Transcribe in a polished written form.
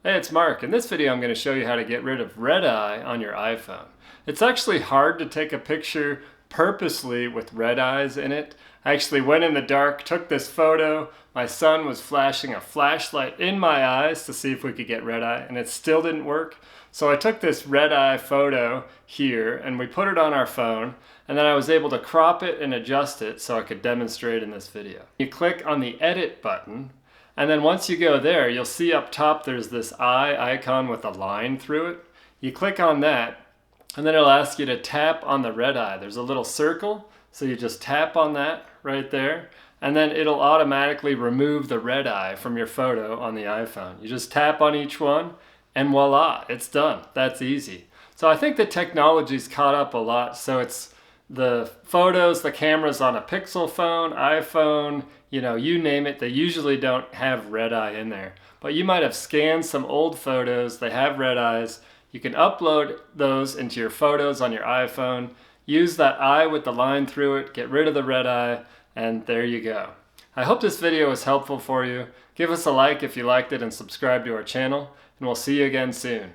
Hey, it's Mark. In this video, I'm going to show you how to get rid of red eye on your iPhone. It's actually hard to take a picture purposely with red eyes in it. I actually went in the dark, took this photo. My son was flashing a flashlight in my eyes to see if we could get red eye, and it still didn't work. So I took this red eye photo here and we put it on our phone, and then I was able to crop it and adjust it so I could demonstrate in this video. You click on the edit button, and then once you go there, you'll see up top there's this eye icon with a line through it. You click on that, and then it'll ask you to tap on the red eye. There's a little circle, so you just tap on that right there, and then it'll automatically remove the red eye from your photo on the iPhone. You just tap on each one, and voila, it's done. That's easy. So I think the technology's caught up a lot, so it's the photos, the cameras on a Pixel phone, iPhone, you name it, they usually don't have red eye in there. But you might have scanned some old photos, they have red eyes. You can upload those into your photos on your iPhone, use that eye with the line through it, get rid of the red eye, and there you go. I hope this video was helpful for you. Give us a like if you liked it and subscribe to our channel, and we'll see you again soon.